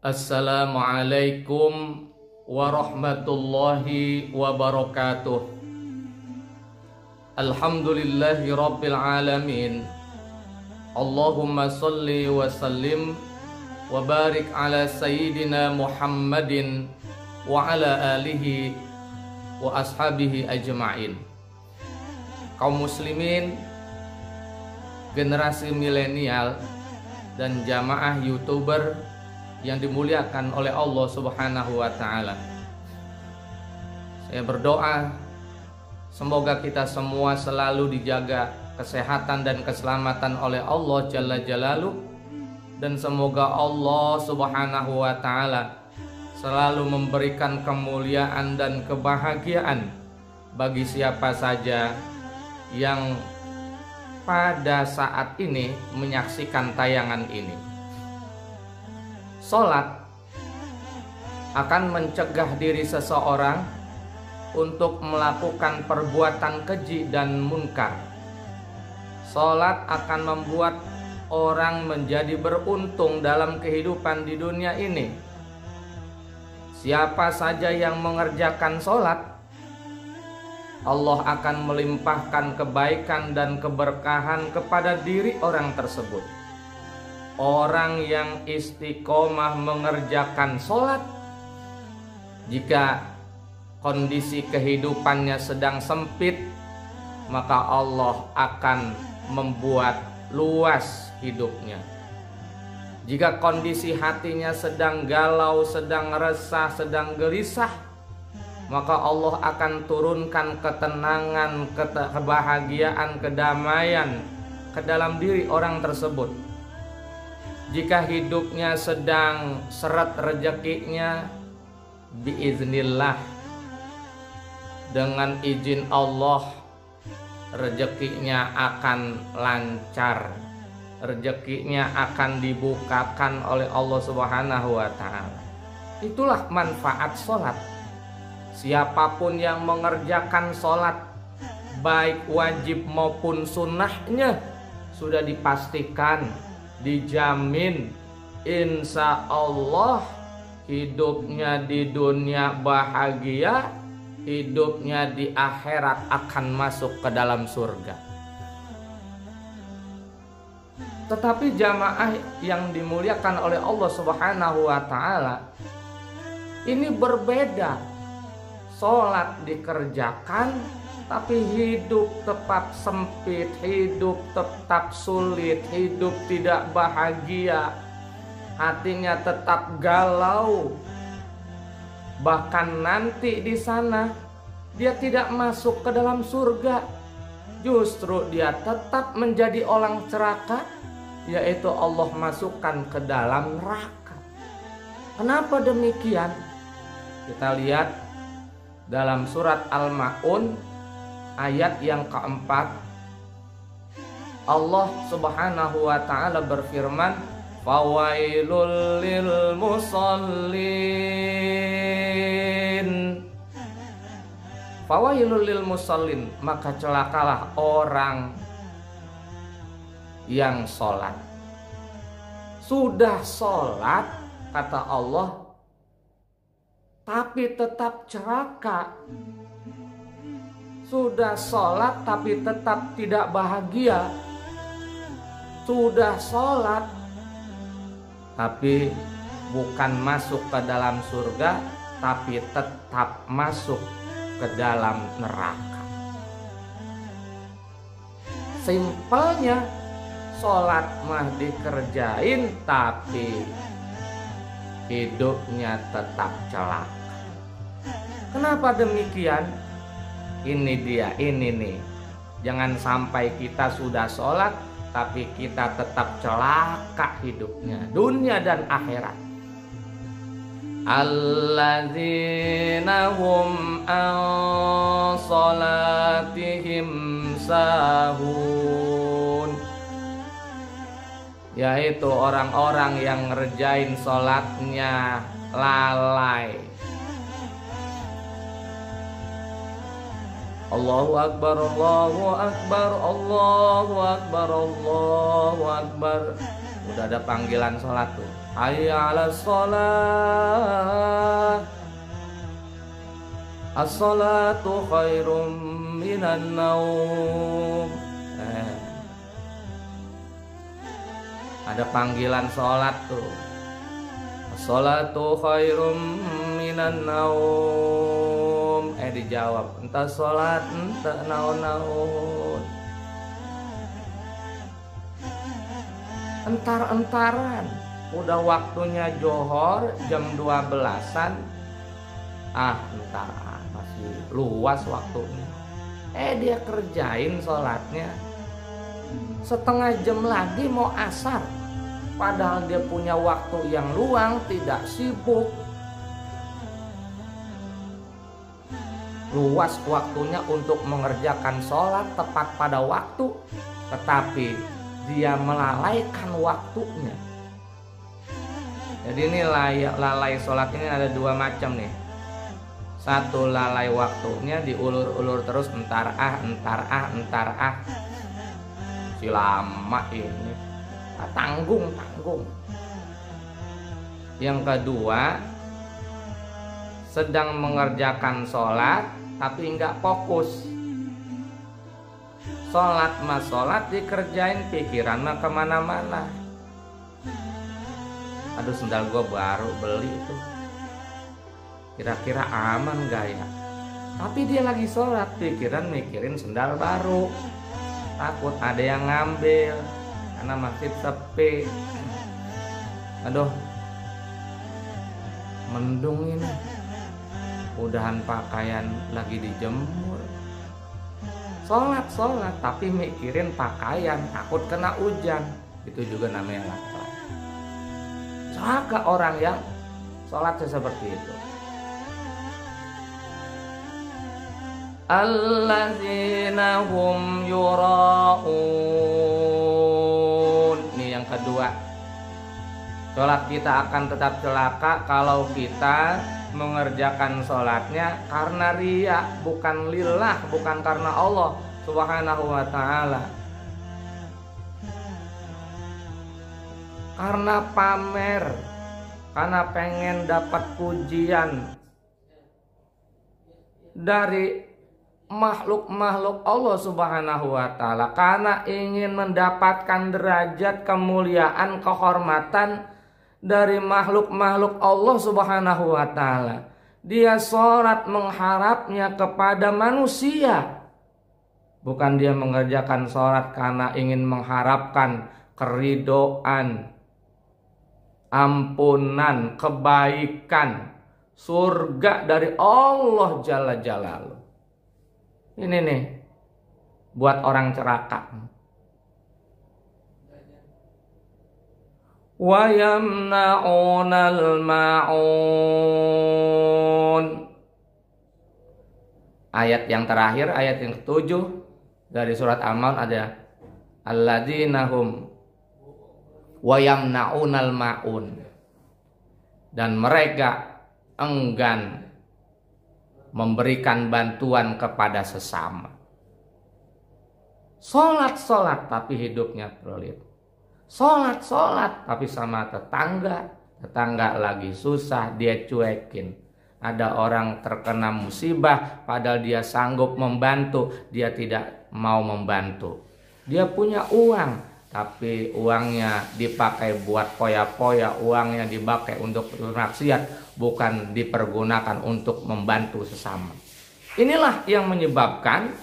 Assalamualaikum warahmatullahi wabarakatuh. Alhamdulillahi rabbil alamin. Allahumma salli wa sallim wa barik ala sayyidina Muhammadin wa ala alihi wa ashabihi ajma'in. Kaum muslimin, generasi milenial dan jamaah YouTuber yang dimuliakan oleh Allah Subhanahu wa ta'ala, saya berdoa semoga kita semua selalu dijaga kesehatan dan keselamatan oleh Allah Jalla Jalaluh, dan semoga Allah Subhanahu wa ta'ala selalu memberikan kemuliaan dan kebahagiaan bagi siapa saja yang pada saat ini menyaksikan tayangan ini. Salat akan mencegah diri seseorang untuk melakukan perbuatan keji dan munkar. Salat akan membuat orang menjadi beruntung dalam kehidupan di dunia ini. Siapa saja yang mengerjakan salat, Allah akan melimpahkan kebaikan dan keberkahan kepada diri orang tersebut. Orang yang istiqomah mengerjakan sholat, jika kondisi kehidupannya sedang sempit, maka Allah akan membuat luas hidupnya. Jika kondisi hatinya sedang galau, sedang resah, sedang gelisah, maka Allah akan turunkan ketenangan, kebahagiaan, kedamaian ke dalam diri orang tersebut. Jika hidupnya sedang seret rezekinya, biiznillah, dengan izin Allah, rezekinya akan lancar, rezekinya akan dibukakan oleh Allah Subhanahu wa ta'ala. Itulah manfaat sholat. Siapapun yang mengerjakan sholat, baik wajib maupun sunnahnya, sudah dipastikan, dijamin, insya Allah hidupnya di dunia bahagia, hidupnya di akhirat akan masuk ke dalam surga. Tetapi jamaah yang dimuliakan oleh Allah Subhanahu wa ta'ala, ini berbeda. Sholat dikerjakan, tapi hidup tetap sempit, hidup tetap sulit, hidup tidak bahagia, hatinya tetap galau. Bahkan nanti di sana dia tidak masuk ke dalam surga, justru dia tetap menjadi orang celaka, yaitu Allah masukkan ke dalam neraka. Kenapa demikian? Kita lihat dalam surat Al-Ma'un ayat yang keempat, Allah Subhanahu wa ta'ala berfirman, fawailul lil musallin. Fawailul lil musallin, maka celakalah orang yang sholat. Sudah sholat, kata Allah, tapi tetap celaka. Sudah sholat tapi tetap tidak bahagia. Sudah sholat tapi bukan masuk ke dalam surga, tapi tetap masuk ke dalam neraka. Simpelnya, sholat mah dikerjain tapi hidupnya tetap celaka. Kenapa demikian? Ini dia, ini nih. Jangan sampai kita sudah sholat tapi kita tetap celaka hidupnya, dunia dan akhirat. Alladzina hum an sholatihim sahun, yaitu orang-orang yang ngerjain sholatnya lalai. Allahu Akbar, Allahu Akbar, Allahu Akbar, Allahu Akbar. Udah ada panggilan sholat tuh. Hayya 'alas sholat. As-sholatu khairum minan naum. Ada panggilan sholat tuh. As-sholatu khairum minan naum. Dijawab, entah sholat, entah naon-naon. Entar-entaran, udah waktunya johor jam 12-an. Entar masih luas waktunya. Dia kerjain sholatnya. Setengah jam lagi mau asar. Padahal dia punya waktu yang luang, tidak sibuk. Luas waktunya untuk mengerjakan sholat tepat pada waktu, tetapi dia melalaikan waktunya. Jadi ini lalai sholat ini ada dua macam nih. Satu, lalai waktunya diulur-ulur terus, entar ah. Si lama ini, tanggung. Yang kedua, sedang mengerjakan sholat tapi nggak fokus. Sholat dikerjain, pikiran mah kemana-mana. Aduh, sendal gue baru beli itu, kira-kira aman gak ya? Tapi dia lagi sholat, pikiran mikirin sendal baru. Takut ada yang ngambil karena masjid sepi. Aduh, mendung ini. Udahan pakaian lagi dijemur. Sholat tapi mikirin pakaian, takut kena hujan. Itu juga namanya lalai. Celaka orang yang sholatnya seperti itu. Allazina hum yura'un. Ini yang kedua. Sholat kita akan tetap celaka kalau kita mengerjakan sholatnya karena riya, bukan lillah, bukan karena Allah Subhanahu wa ta'ala. Karena pamer, karena pengen dapat pujian dari makhluk-makhluk Allah Subhanahu wa ta'ala, karena ingin mendapatkan derajat, kemuliaan, kehormatan dari makhluk-makhluk Allah Subhanahu wa ta'ala. Dia sholat mengharapnya kepada manusia, bukan dia mengerjakan sholat karena ingin mengharapkan keridhaan, ampunan, kebaikan, surga dari Allah Jalla Jalaluh. Ini nih buat orang celaka. Wa yamna'unal ma'un. Ayat yang terakhir, ayat yang ke-7 dari surat Al-Maun ada alladzina hum wa yamna'unal ma'un. Dan mereka enggan memberikan bantuan kepada sesama. Sholat tapi hidupnya pelit. Sholat tapi sama tetangga lagi susah dia cuekin. Ada orang terkena musibah padahal dia sanggup membantu, dia tidak mau membantu. Dia punya uang tapi uangnya dipakai buat poya-poya, uangnya dipakai untuk maksiat, bukan dipergunakan untuk membantu sesama. Inilah yang menyebabkan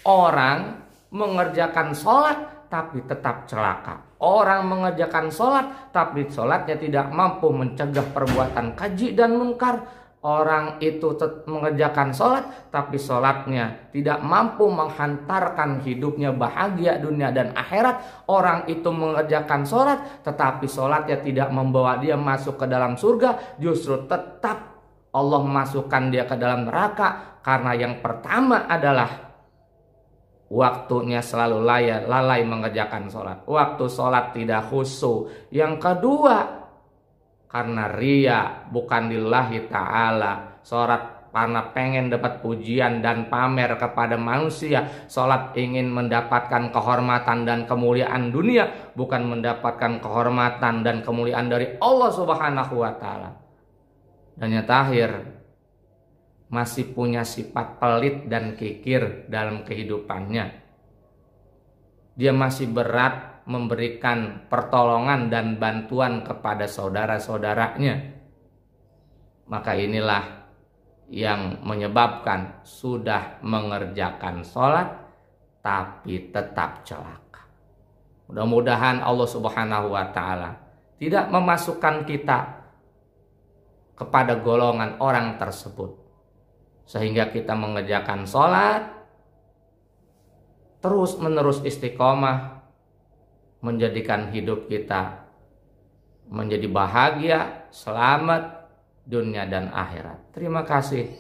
orang mengerjakan sholat tapi tetap celaka. Orang mengerjakan sholat tapi sholatnya tidak mampu mencegah perbuatan keji dan munkar. Orang itu mengerjakan sholat tapi sholatnya tidak mampu menghantarkan hidupnya bahagia dunia dan akhirat. Orang itu mengerjakan sholat tetapi sholatnya tidak membawa dia masuk ke dalam surga, justru tetap Allah masukkan dia ke dalam neraka. Karena yang pertama adalah waktunya selalu lalai mengerjakan sholat. Waktu sholat tidak khusyuk. Yang kedua, karena riya, bukan lillahi ta'ala. karena pengen dapat pujian dan pamer kepada manusia. Sholat ingin mendapatkan kehormatan dan kemuliaan dunia, bukan mendapatkan kehormatan dan kemuliaan dari Allah Subhanahu wa Ta'ala. Dan yang terakhir, masih punya sifat pelit dan kikir dalam kehidupannya. Dia masih berat memberikan pertolongan dan bantuan kepada saudara-saudaranya. Maka inilah yang menyebabkan sudah mengerjakan sholat tapi tetap celaka. Mudah-mudahan Allah Subhanahu wa Ta'ala tidak memasukkan kita kepada golongan orang tersebut, sehingga kita mengerjakan sholat terus menerus istiqomah, menjadikan hidup kita menjadi bahagia, selamat dunia dan akhirat. Terima kasih.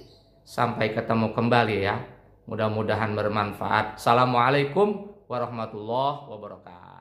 Sampai ketemu kembali ya. Mudah-mudahan bermanfaat. Assalamualaikum warahmatullahi wabarakatuh.